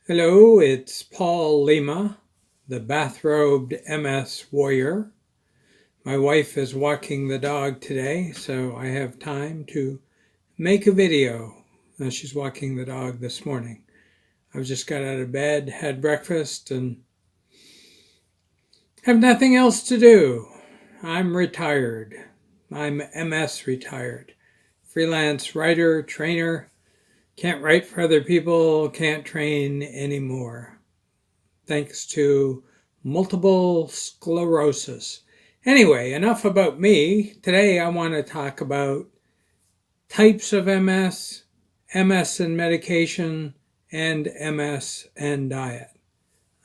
Hello, it's Paul Lima, the bathrobed MS warrior. My wife is walking the dog today, so I have time to make a video. She's walking the dog this morning. I've just got out of bed, had breakfast, and have nothing else to do. I'm retired. I'm MS retired. Freelance writer, trainer. Can't write for other people, can't train anymore, thanks to multiple sclerosis. Anyway, enough about me. Today I want to talk about types of MS, MS and medication, and MS and diet.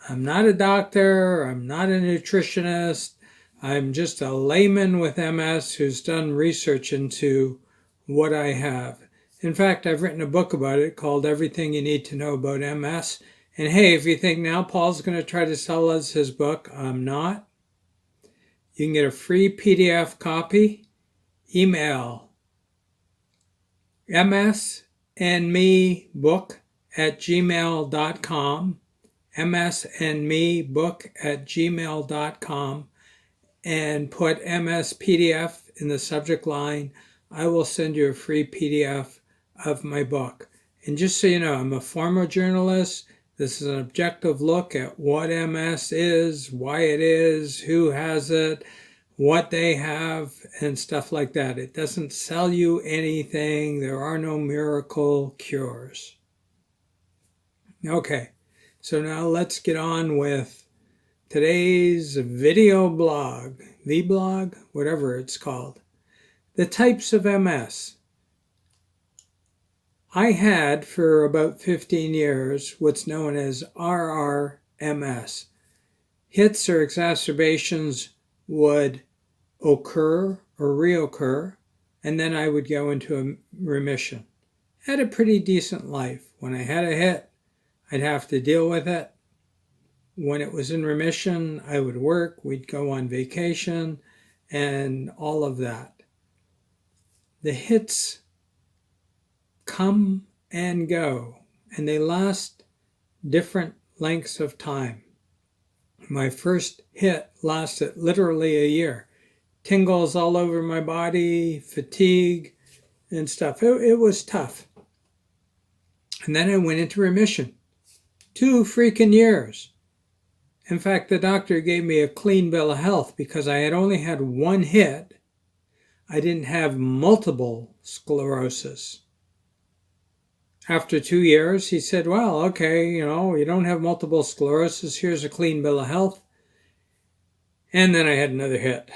I'm not a doctor, I'm not a nutritionist, I'm just a layman with MS who's done research into what I have. In fact, I've written a book about it called Everything You Need to Know About MS. And hey, if you think now Paul's going to try to sell us his book, I'm not. You can get a free PDF copy. Email msandmebook@gmail.com, msandmebook@gmail.com, and put MS PDF in the subject line. I will send you a free PDF of my book. And just so you know, I'm a former journalist. This is an objective look at what MS is, why it is, who has it, what they have, and stuff like that. It doesn't sell you anything. There are no miracle cures. Okay, so now let's get on with today's video blog, vlog, whatever it's called. The types of MS. I had for about 15 years what's known as RRMS. Hits or exacerbations would occur or reoccur, and then I would go into a remission. I had a pretty decent life. When I had a hit, I'd have to deal with it. When it was in remission, I would work, we'd go on vacation, and all of that. The hits come and go, and they last different lengths of time. My first hit lasted literally a year. Tingles all over my body, fatigue, and stuff. It was tough. And then I went into remission. 2 freaking years. In fact, the doctor gave me a clean bill of health because I had only had one hit. I didn't have multiple sclerosis. After 2 years, he said, well, okay, you don't have multiple sclerosis. Here's a clean bill of health. And then I had another hit.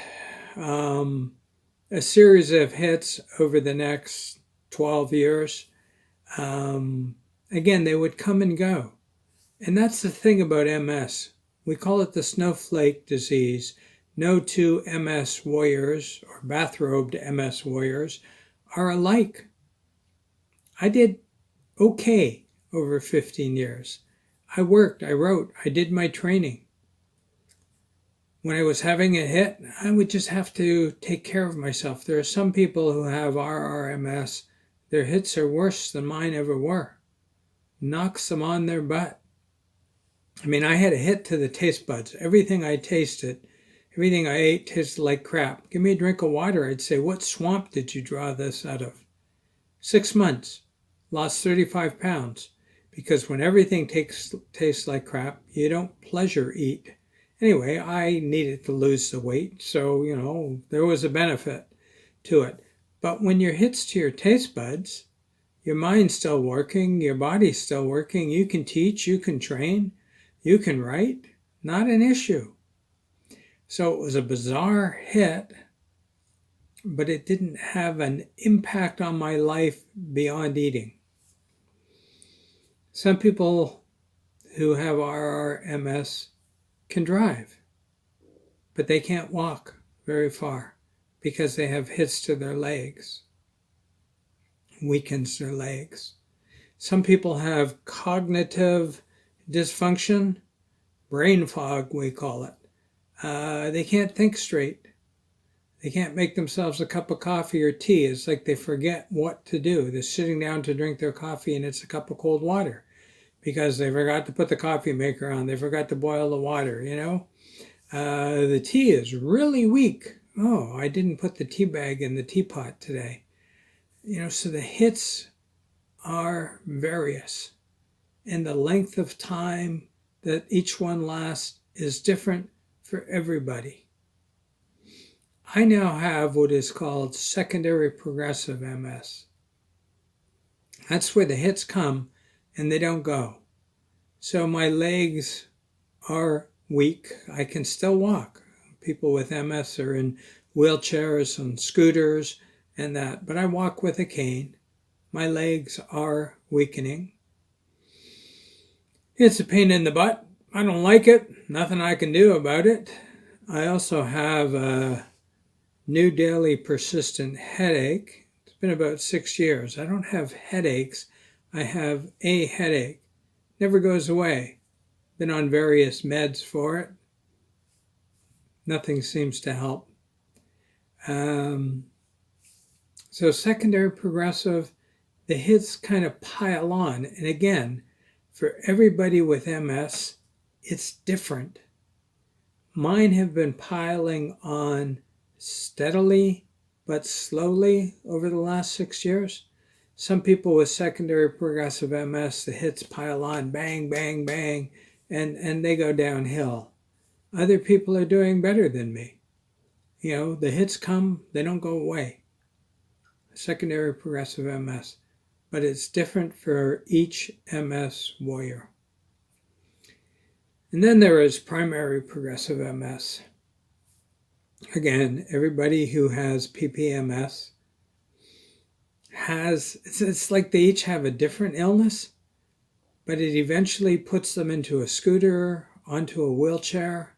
A series of hits over the next 12 years. Again, they would come and go. And that's the thing about MS. We call it the snowflake disease. No two MS warriors or bathrobed MS warriors are alike. I did okay over 15 years. I worked, I wrote, I did my training. When I was having a hit, I would just have to take care of myself. There are some people who have RRMS. Their hits are worse than mine ever were. Knocks them on their butt. I mean, I had a hit to the taste buds. Everything I tasted, everything I ate tasted like crap. Give me a drink of water. I'd say, what swamp did you draw this out of? 6 months. Lost 35 pounds. Because when everything tastes like crap, you don't pleasure eat. Anyway, I needed to lose the weight, so, there was a benefit to it. But when your hits to your taste buds, your mind's still working, your body's still working, you can teach, you can train, you can write, not an issue. So it was a bizarre hit, but it didn't have an impact on my life beyond eating. Some people who have RRMS can drive, but they can't walk very far because they have hits to their legs, weakens their legs. Some people have cognitive dysfunction, brain fog we call it. They can't think straight. They can't make themselves a cup of coffee or tea. It's like they forget what to do. They're sitting down to drink their coffee and it's a cup of cold water because they forgot to put the coffee maker on. They forgot to boil the water, The tea is really weak. Oh, I didn't put the tea bag in the teapot today. So the hits are various. And the length of time that each one lasts is different for everybody. I now have what is called secondary progressive MS. That's where the hits come and they don't go. So my legs are weak. I can still walk. People with MS are in wheelchairs and scooters and that, but I walk with a cane. My legs are weakening. It's a pain in the butt. I don't like it. Nothing I can do about it. I also have a new daily persistent headache. It's been about 6 years. I don't have headaches. I have a headache. Never goes away. Been on various meds for it. Nothing seems to help. So secondary progressive, the hits kind of pile on. And again, for everybody with MS, it's different. Mine have been piling on steadily but slowly over the last 6 years. Some people with secondary progressive MS, the hits pile on, bang, bang, bang, and they go downhill. Other people are doing better than me. The hits come, they don't go away. Secondary progressive MS. But it's different for each MS warrior. And then there is primary progressive MS. Again, everybody who has PPMS it's like they each have a different illness, but it eventually puts them into a scooter, onto a wheelchair.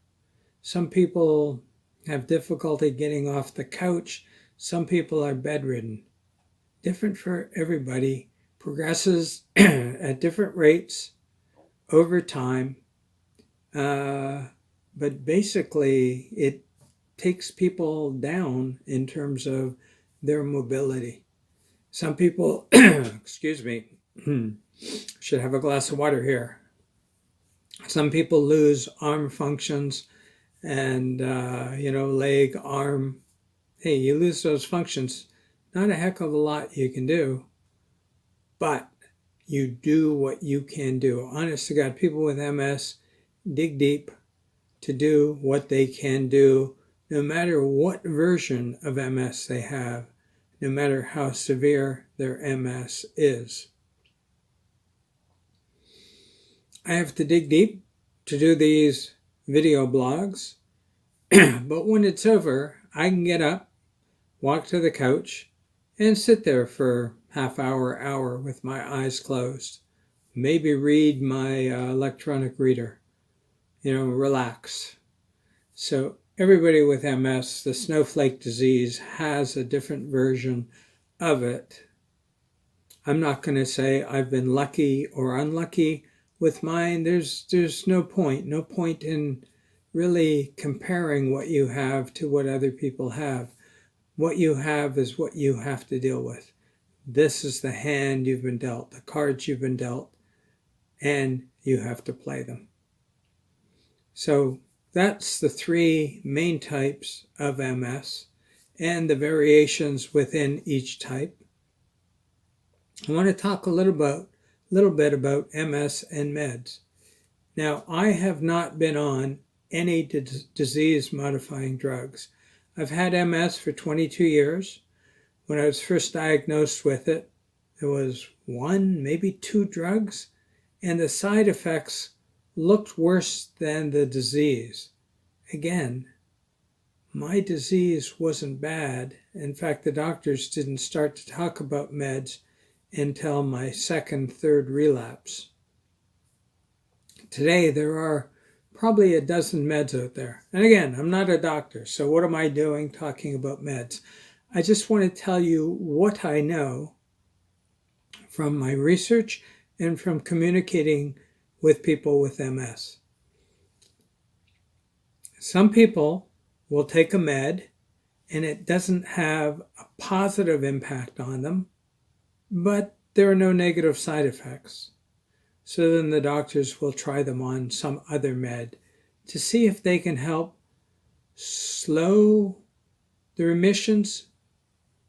Some people have difficulty getting off the couch. Some people are bedridden. Different for everybody, progresses at different rates over time. But basically, it takes people down in terms of their mobility. Some people, excuse me, should have a glass of water here. Some people lose arm functions and, leg, arm. Hey, you lose those functions. Not a heck of a lot you can do, but you do what you can do. Honest to God, people with MS dig deep to do what they can do, no matter what version of MS they have, no matter how severe their MS is. I have to dig deep to do these video blogs, but when it's over, I can get up, walk to the couch, and sit there for half hour with my eyes closed. Maybe read my electronic reader. Relax. So everybody with MS, the snowflake disease, has a different version of it. I'm not going to say I've been lucky or unlucky with mine. There's no point in really comparing what you have to what other people have. What you have is what you have to deal with. This is the hand you've been dealt, the cards you've been dealt, and you have to play them. So that's the three main types of MS and the variations within each type. I want to talk a little bit about MS and meds. Now, I have not been on any disease-modifying drugs. I've had MS for 22 years. When I was first diagnosed with it, there was 1, maybe 2 drugs, and the side effects looked worse than the disease. Again, my disease wasn't bad. In fact, the doctors didn't start to talk about meds until my second, third relapse. Today, there are probably a dozen meds out there. And again, I'm not a doctor, so what am I doing talking about meds? I just want to tell you what I know from my research and from communicating with people with MS. Some people will take a med and it doesn't have a positive impact on them, but there are no negative side effects. So then the doctors will try them on some other med to see if they can help slow the remissions,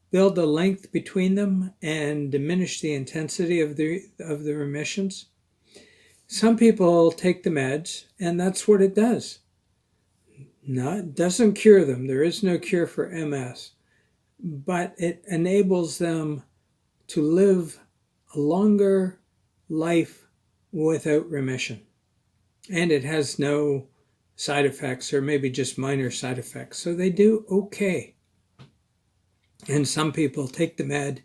build a length between them, and diminish the intensity of the remissions. Some people take the meds, and that's what it does. No, it doesn't cure them. There is no cure for MS, but it enables them to live a longer life without remission. And it has no side effects, or maybe just minor side effects. So they do okay. And some people take the med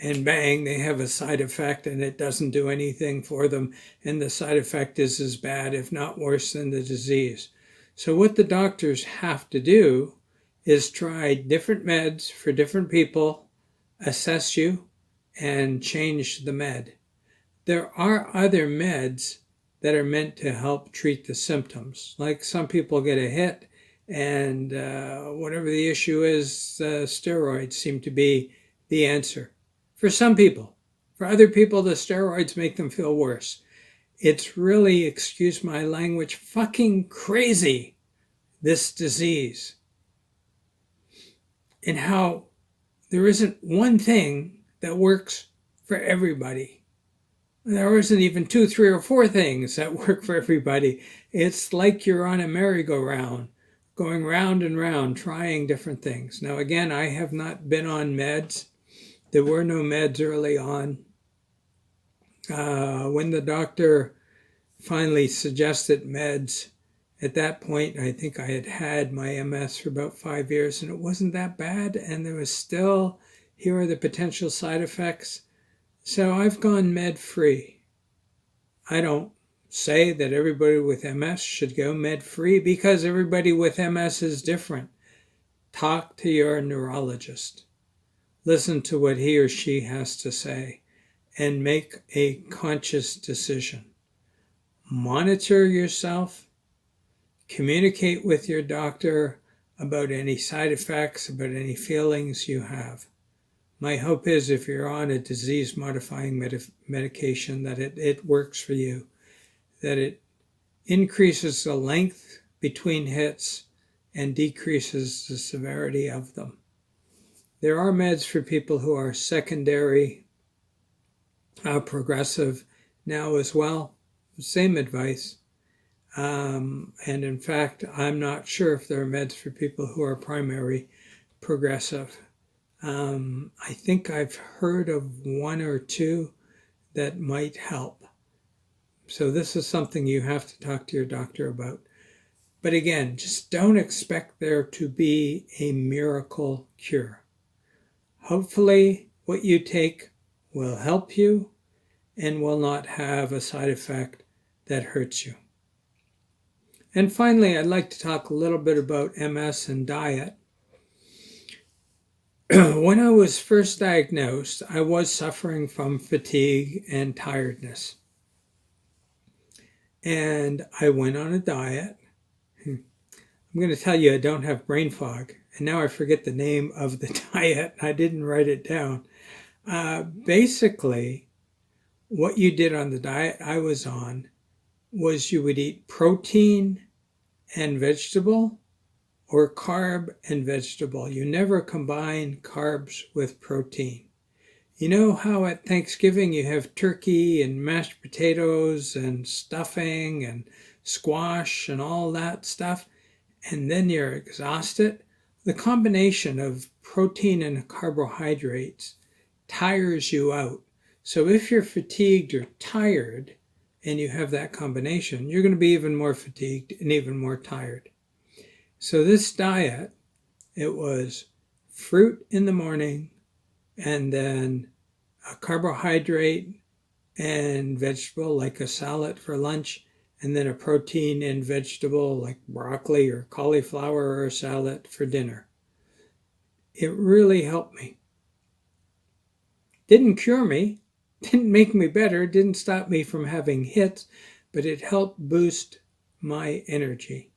and bang, they have a side effect and it doesn't do anything for them. And the side effect is as bad, if not worse, than the disease. So what the doctors have to do is try different meds for different people, assess you, and change the med. There are other meds that are meant to help treat the symptoms. Like some people get a hit and whatever the issue is, steroids seem to be the answer. For some people. For other people, the steroids make them feel worse. It's really, excuse my language, fucking crazy, this disease. And how there isn't one thing that works for everybody. There isn't even 2, 3, or 4 things that work for everybody. It's like you're on a merry-go-round, going round and round, trying different things. Now, again, I have not been on meds. There were no meds early on. When the doctor finally suggested meds, at that point, I think I had had my MS for about 5 years, and it wasn't that bad, and there was still, here are the potential side effects. So I've gone med-free. I don't say that everybody with MS should go med-free because everybody with MS is different. Talk to your neurologist. Listen to what he or she has to say and make a conscious decision. Monitor yourself. Communicate with your doctor about any side effects, about any feelings you have. My hope is if you're on a disease-modifying medication that it works for you, that it increases the length between hits and decreases the severity of them. There are meds for people who are secondary progressive now as well. Same advice. And in fact, I'm not sure if there are meds for people who are primary progressive. I think I've heard of 1 or 2 that might help. So this is something you have to talk to your doctor about. But again, just don't expect there to be a miracle cure. Hopefully, what you take will help you and will not have a side effect that hurts you. And finally, I'd like to talk a little bit about MS and diet. When I was first diagnosed, I was suffering from fatigue and tiredness. And I went on a diet. I'm going to tell you I don't have brain fog. And now I forget the name of the diet. I didn't write it down. Basically, what you did on the diet I was on was you would eat protein and vegetable or carb and vegetable. You never combine carbs with protein. You know how at Thanksgiving you have turkey and mashed potatoes and stuffing and squash and all that stuff, and then you're exhausted? The combination of protein and carbohydrates tires you out. So if you're fatigued or tired and you have that combination, you're going to be even more fatigued and even more tired. So this diet, it was fruit in the morning and then a carbohydrate and vegetable like a salad for lunch, and then a protein and vegetable like broccoli or cauliflower or a salad for dinner. It really helped me. Didn't cure me, didn't make me better, didn't stop me from having hits, but it helped boost my energy.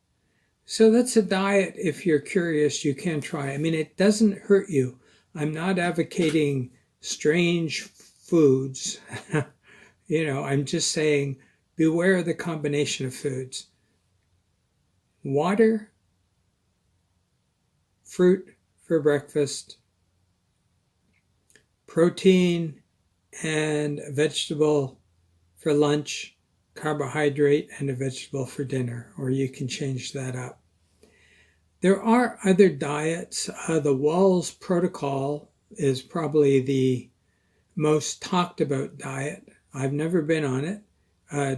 So that's a diet, if you're curious, you can try. I mean, it doesn't hurt you. I'm not advocating strange foods. I'm just saying beware of the combination of foods. Water, fruit for breakfast, protein and vegetable for lunch, carbohydrate and a vegetable for dinner, or you can change that up. There are other diets. The Wahls Protocol is probably the most talked about diet. I've never been on it.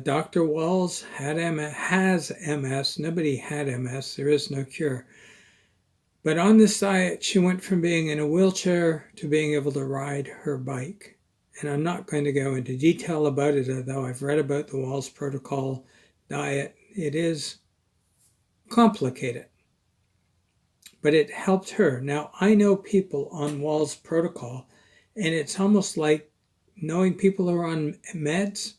Dr. Wahls has MS. Nobody had MS. There is no cure. But on this diet, she went from being in a wheelchair to being able to ride her bike. And I'm not going to go into detail about it, although I've read about the Wahls Protocol diet. It is complicated, but it helped her. Now, I know people on Wahls Protocol, and it's almost like knowing people who are on meds.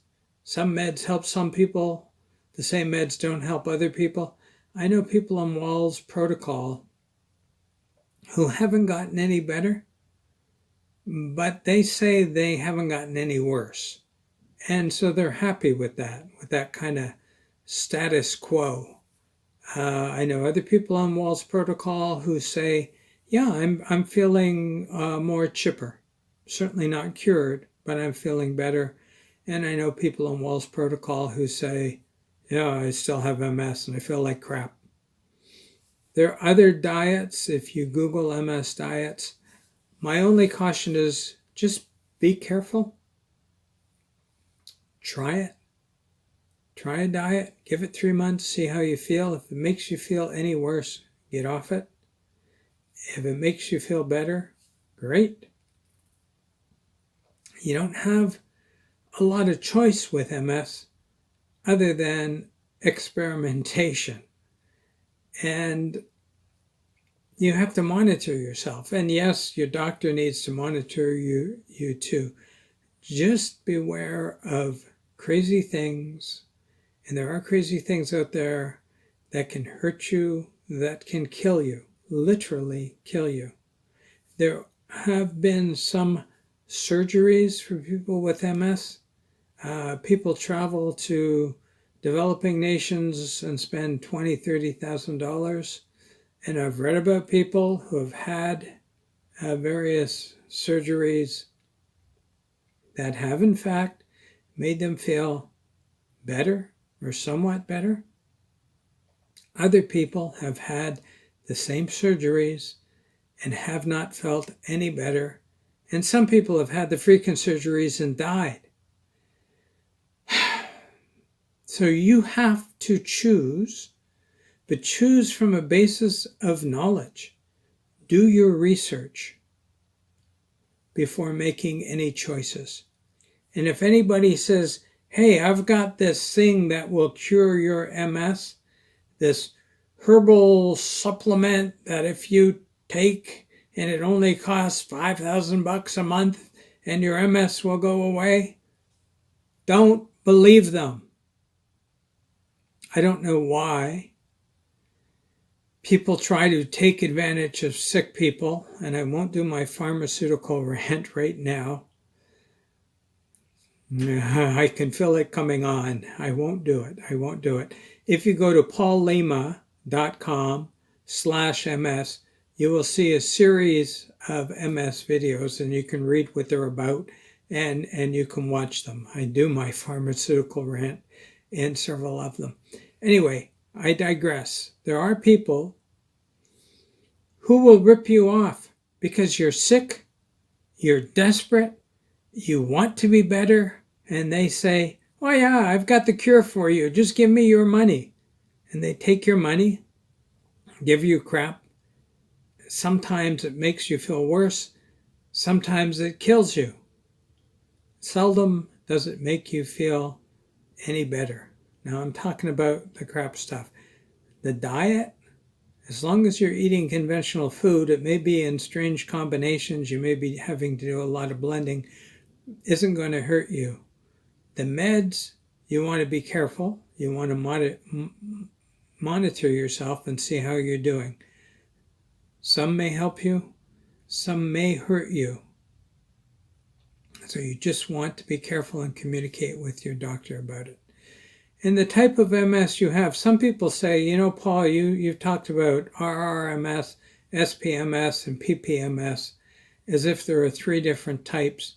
Some meds help some people. The same meds don't help other people. I know people on Wahls Protocol who haven't gotten any better, but they say they haven't gotten any worse. And so they're happy with that kind of status quo. I know other people on Wahls Protocol who say, yeah, I'm feeling more chipper. Certainly not cured, but I'm feeling better. And I know people on Wahls Protocol who say, yeah, I still have MS and I feel like crap. There are other diets. If you Google MS diets, my only caution is just be careful. Try it. Try a diet. Give it 3 months. See how you feel. If it makes you feel any worse, get off it. If it makes you feel better, great. You don't have a lot of choice with MS other than experimentation. And you have to monitor yourself. And yes, your doctor needs to monitor you too. Just beware of crazy things. And there are crazy things out there that can hurt you, that can kill you, literally kill you. There have been some surgeries for people with MS. People travel to developing nations and spend $20,000, $30,000. And I've read about people who have had various surgeries that have, in fact, made them feel better or somewhat better. Other people have had the same surgeries and have not felt any better. And some people have had the freaking surgeries and died. So you have to choose, but choose from a basis of knowledge. Do your research before making any choices. And if anybody says, hey, I've got this thing that will cure your MS, this herbal supplement that if you take and it only costs $5,000 a month and your MS will go away, don't believe them. I don't know why people try to take advantage of sick people, and I won't do my pharmaceutical rant right now. I can feel it coming on. I won't do it. If you go to paullima.com/MS, you will see a series of MS videos, and you can read what they're about, and you can watch them. I do my pharmaceutical rant in several of them. Anyway, I digress. There are people who will rip you off because you're sick, you're desperate, you want to be better, and they say, oh yeah, I've got the cure for you, just give me your money. And they take your money, give you crap. Sometimes it makes you feel worse, sometimes it kills you. Seldom does it make you feel any better. Now I'm talking about the crap stuff. The diet, as long as you're eating conventional food, it may be in strange combinations, you may be having to do a lot of blending, isn't going to hurt you. The meds, you want to be careful. You want to monitor yourself and see how you're doing. Some may help you, some may hurt you. So you just want to be careful and communicate with your doctor about it. And the type of MS you have, some people say, you know, Paul, you've talked about RRMS, SPMS, and PPMS as if there are 3 different types.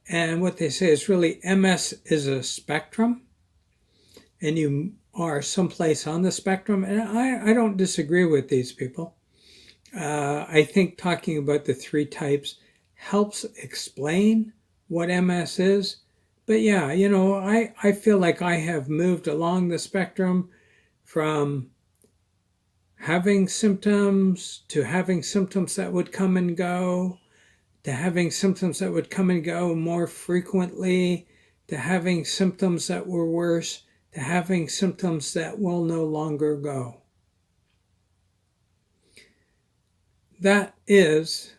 And what they say is really MS is a spectrum, and you are someplace on the spectrum. And I don't disagree with these people. I think talking about the 3 types helps explain what MS is. But yeah, you know, I feel like I have moved along the spectrum from having symptoms to having symptoms that would come and go, to having symptoms that would come and go more frequently, to having symptoms that were worse, to having symptoms that will no longer go. That is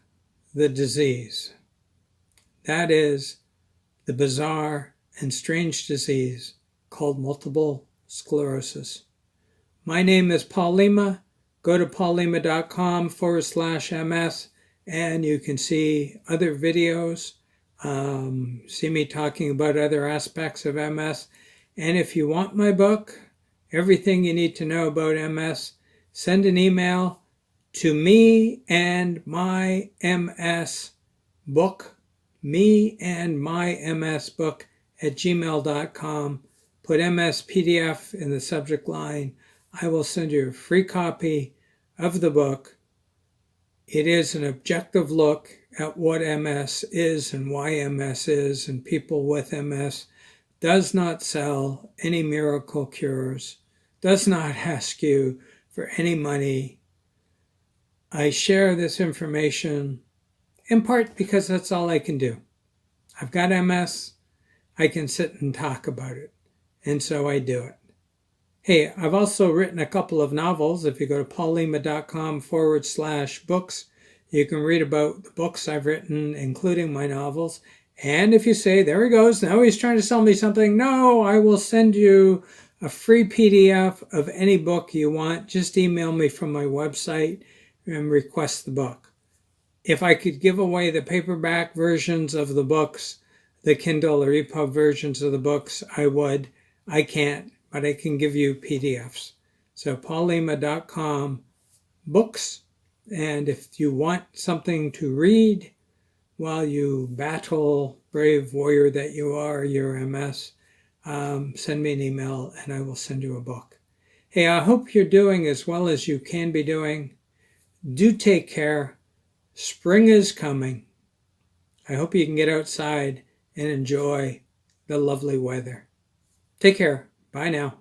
the disease. That is the bizarre and strange disease called multiple sclerosis. My name is Paul Lima. Go to paullima.com/MS and you can see other videos, see me talking about other aspects of MS. And if you want my book, Everything You Need to Know About MS, send an email to me and my MS book, @gmail.com. Put MS PDF in the subject line. I will send you a free copy of the book. It is an objective look at what MS is and why MS is, and people with MS. Does not sell any miracle cures, does not ask you for any money. I share this information in part because that's all I can do. I've got MS, I can sit and talk about it, and so I do it. Hey, I've also written a couple of novels. If you go to paullima.com/books, you can read about the books I've written, including my novels. And if you say, there he goes, now he's trying to sell me something, no, I will send you a free PDF of any book you want. Just email me from my website and request the book. If I could give away the paperback versions of the books, the Kindle or EPUB versions of the books, I would. I can't, but I can give you PDFs. So paullima.com/books. And if you want something to read while you battle, brave warrior that you are, your MS, send me an email and I will send you a book. Hey, I hope you're doing as well as you can be doing. Do take care. Spring is coming. I hope you can get outside and enjoy the lovely weather. Take care. Bye now.